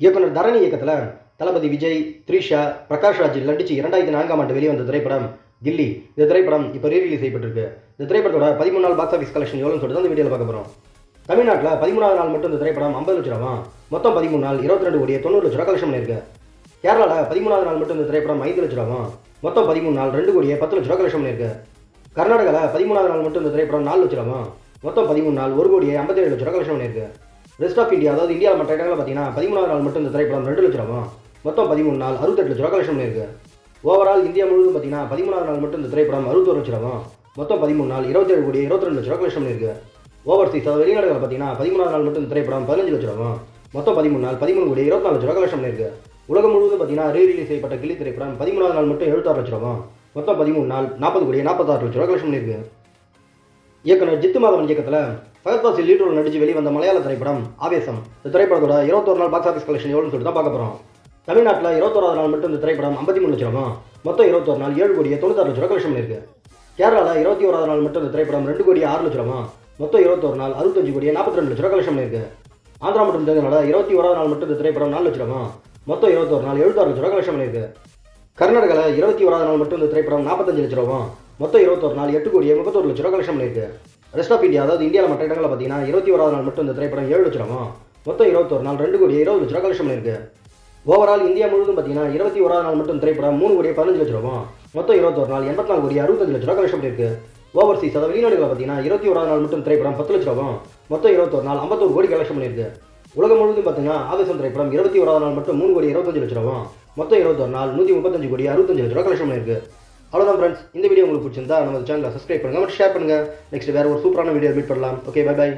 இயக்குனர் தரணி இயக்கத்தில் தளபதி விஜய், த்ரிஷா, பிரகாஷ் ராஜ் நடிச்சு 2004ஆம் ஆண்டு வெளிவந்த திரைப்படம் கில்லி. இந்த திரைப்படம் இப்போ ரீரிலீஸ் செய்யப்பட்டிருக்கு. இந்த திரைப்படத்தோட 13 நாள் பாக்ஸ் ஆஃபீஸ் கலெக்ஷன் எவ்வளோன்னு சொல்லிட்டு அந்த வீடியோவில் பார்க்க போகிறோம். தமிழ்நாட்டில் 13வது நாள் மட்டும் இந்த திரைப்படம் 50 லட்ச ரூபா, மொத்தம் 13 நாள் 22 கோடியே 90 லட்ச ரூபா கலெக்ஷன் பண்ணியிருக்கு. கேரளாவில் 13வது நாள் மட்டும் இந்த திரைப்படம் 5 லட்ச ரூபா, மொத்தம் 13 நாள் 2 கோடியே 10 லட்ச ரூபா கலெக்ஷன் பண்ணியிருக்கு. கர்நாடகாவில் 13வது நாள் மட்டும் இந்த திரைப்படம் 4 லட்ச ரூபா, மொத்தம் 13 நாள் 1 கோடியே 57 லட்ச ரூபா கலெக்ஷன் பண்ணியிருக்கு. ரெஸ்ட் ஆஃப் இந்தியா, அதாவது இந்தியாவில் மற்ற இடங்களில் பார்த்தீங்கன்னா 13வது நாள் மட்டும் இந்த திரைப்படம் 2 லட்ச ரூபா, மொத்தம் 13 நாள் 68 லட்ச ரூபா கலெக்ஷன் பண்ணியிருக்கு. ஓவரால் இந்தியா முழுவதும் பார்த்தீங்கன்னா 13வது நாள் மட்டும் இந்த திரைப்படம் 61 லட்ச ரூபா, மொத்தம் 13 நாள் 27 கோடி 22 லட்ச ரூபா கலெக்ஷன் பண்ணியிருக்கு. ஓவர்சீஸ், அதாவது வெளிநாடுகளில் பார்த்தீங்கன்னா 13வது நாள் மட்டும் இந்த திரைப்படம் 15 லட்ச ரூபா, மொத்தம் 13 நாள் 13 கோடி 24 லட்ச ரூபா கலெக்ஷன் பண்ணியிருக்கு. உலகம் முழுவதும் பார்த்தீங்கன்னா ரீரிலீஸ் செய்யப்பட்ட கில்லி திரைப்படம் 13வது நாள் மட்டும் 76 லட்ச ரூபா, மொத்தம் 13 நாள் 40 கோடி 46 லட்ச ரூபா கலெக்ஷன் பண்ணியிருக்கு. இயக்குனர் ஜித்து மாதவன் இயக்கத்தில் ஃபகத் ஃபாசில் லீட் ரோல் நடிச்சு வெளிவந்த மலையாள திரைப்படம் ஆவேசம். இந்த திரைப்படத்தோட 21 நாள் பாக்ஸ் ஆஃபீஸ் கலெக்ஷன் எவ்வளோன்னு சொல்லிட்டு தான் பார்க்க போகிறோம். தமிழ்நாட்டில் 21வது நாள் மட்டும் இந்த திரைப்படம் 53 லட்ச ரூபா, மொத்தம் 21 நாள் 7 கோடியே 96 லட்ச ரூபா கலெக்ஷன் பண்ணியிருக்கு. கேரளாவில் 21வது நாள் மட்டும் இந்த திரைப்படம் 2 கோடியே 6 லட்ச ரூபா, மொத்தம் 21 நாள் 65 கோடியே 42 லட்ச ரூபா கலெக்ஷன் பண்ணியிருக்கு. ஆந்திரா மற்றும் தெலுங்கானால 21வது நாள் மட்டும் இந்த திரைப்படம் 4 லட்ச ரூபா, மொத்தம் 21 நாள் 76 லட்ச ரூபா கலெக்ஷன் பண்ணியிருக்கு. கர்நாடகாவில் 21வது நாள் மட்டும் இந்த திரைப்படம் 45 லட்ச ரூபா, மொத்தம் 21 நாள் 8 கோடியே 31 லட்ச ரூபா கலெக்ஷன் பண்ணியிருக்கு. ரெஸ்ட் ஆஃப் இந்தியா, அதாவது இந்தியாவில் மற்ற இடங்களில் பார்த்தீங்கன்னா 21வது நாள் மட்டும் இந்த திரைப்படம் 7 லட்ச ரூபா, மொத்தம் 21 நாள் 2 கோடியே 20 லட்ச ரூபா கலெக்ஷன் பண்ணியிருக்கு. ஓவரால் இந்தியா முழுவதும் பார்த்தீங்கன்னா 21வது நாள் மட்டும் திரைப்படம் 3 கோடியே 15 லட்ச ரூபா, மொத்தம் 21 நாள் 84 கோடியே 65 லட்ச ரூபா கலெக்ஷன் பண்ணியிருக்கு. ஓவர்சீஸ், அதாவது வெளிநாடுகளில் பார்த்தீங்கன்னா 21வது நாள் மட்டும் திரைப்படம் 10 லட்ச ரூபா, மொத்தம் 21 நாள் 51 கோடி கலெக்ஷன் பண்ணியிருக்கு. உலகம் முழுவதும் பார்த்தீங்கன்னா ஆவேசம் திரைப்படம் 21வது நாள் மட்டும் 3 கோடி 25 லட்ச ரூபா, மொத்தம் 21 நாள் 135 கோடி 65 லட்ச ரூபா கலெக்ஷன் பண்ணியிருக்கு. அவ்வளோதான் ஃப்ரெண்ட்ஸ், இந்த வீடியோ உங்களுக்கு பிடிச்சிருந்தா நம்ம சேனலை சப்ஸ்கிரைப் பண்ணுங்கள் மற்றும் ஷேர் பண்ணுங்கள். நெக்ஸ்ட் வேறு ஒரு சூப்பரான வீடியோ மீட் பண்ணலாம். Okay, by.